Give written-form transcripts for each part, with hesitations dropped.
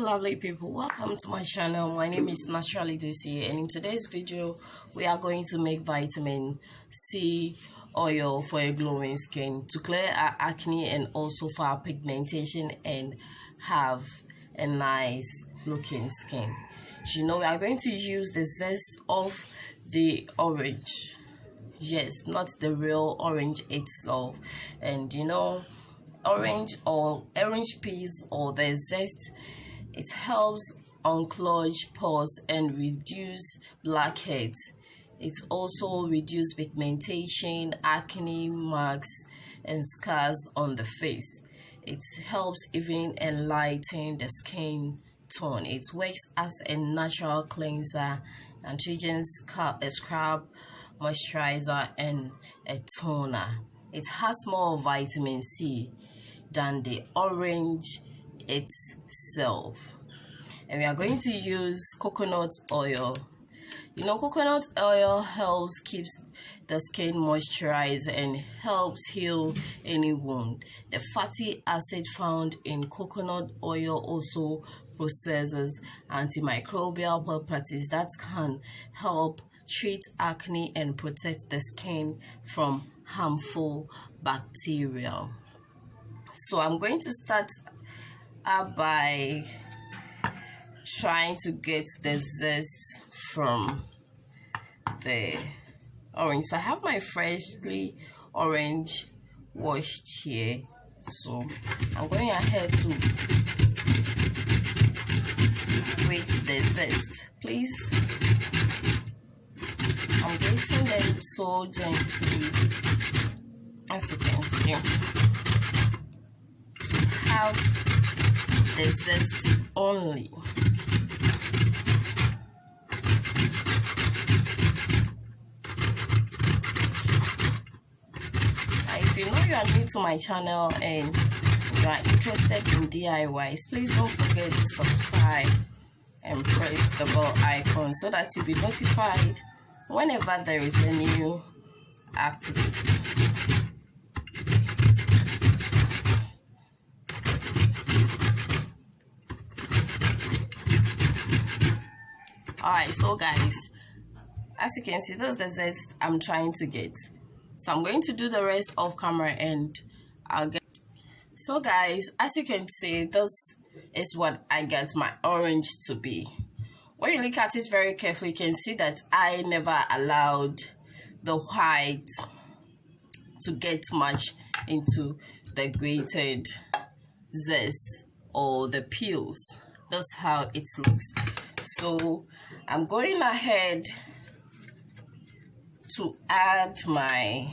lovely people, welcome to my channel. My name is Naturally DC, and in today's video we are going to make vitamin C oil for a glowing skin to clear our acne and also for our pigmentation and have a nice looking skin. We are going to use the zest of the orange, yes, not the real orange itself. And orange or orange peels or the zest, it helps unclog pores and reduce blackheads. It also reduces pigmentation, acne marks and scars on the face. It helps even enlighten the skin tone. It works as a natural cleanser, nutrition scrub, moisturizer and a toner. It has more vitamin C than the orange itself. And we are going to use coconut oil. Coconut oil helps keeps the skin moisturized and helps heal any wound. The fatty acid found in coconut oil also possesses antimicrobial properties that can help treat acne and protect the skin from harmful bacteria. So I'm going to start by trying to get the zest from the orange. So I have my freshly orange washed here, so I'm going ahead to grate the zest. Please, I'm grating them so gently, as you can see, to have the zest only. If you know you are new to my channel and you are interested in DIYs, please don't forget to subscribe and press the bell icon so that you'll be notified whenever there is a new update. Alright, so guys, as you can see, this is the zest I'm trying to get. So I'm going to do the rest off camera and I'll get. So guys, as you can see, this is what I get my orange to be. When you look at it very carefully, you can see that I never allowed the white to get much into the grated zest or the peels. That's how it looks. So I'm going ahead to add my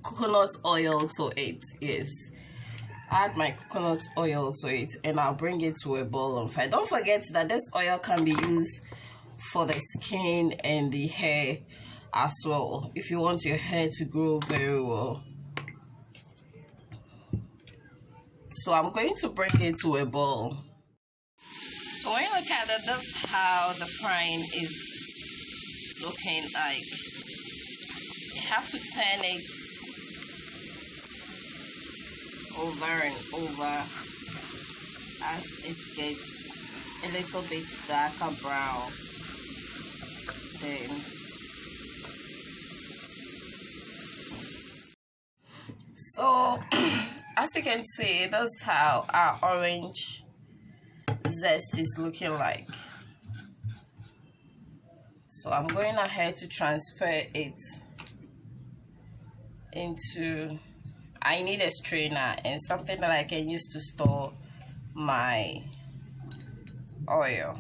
coconut oil to it. Yes, add my coconut oil to it and I'll bring it to a boil on fire. Don't forget that this oil can be used for the skin and the hair as well, if you want your hair to grow very well. So I'm going to bring it to a boil. So when you look at it, that's how the frying is looking like. You have to turn it over and over as it gets a little bit darker brown. Then so as you can see, that's how our orange zest is looking like. So I'm going ahead to transfer it into, I need a strainer and something that I can use to store my oil.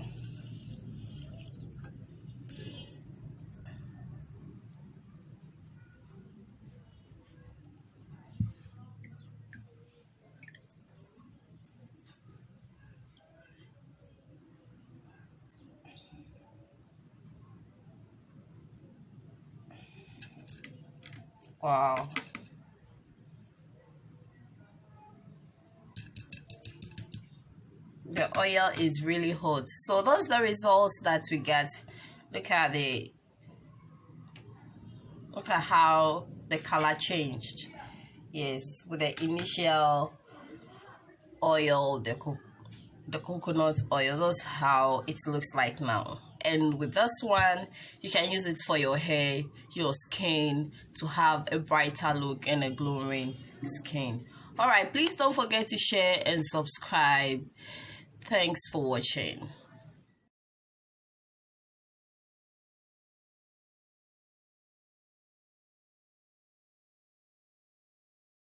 Wow. The oil is really hot. So those are the results that we get. Look at how the color changed. Yes, with the initial oil, the the coconut oil. That's how it looks like now. And with this one, you can use it for your hair, your skin, to have a brighter look and a glowing skin. Alright, please don't forget to share and subscribe. Thanks for watching.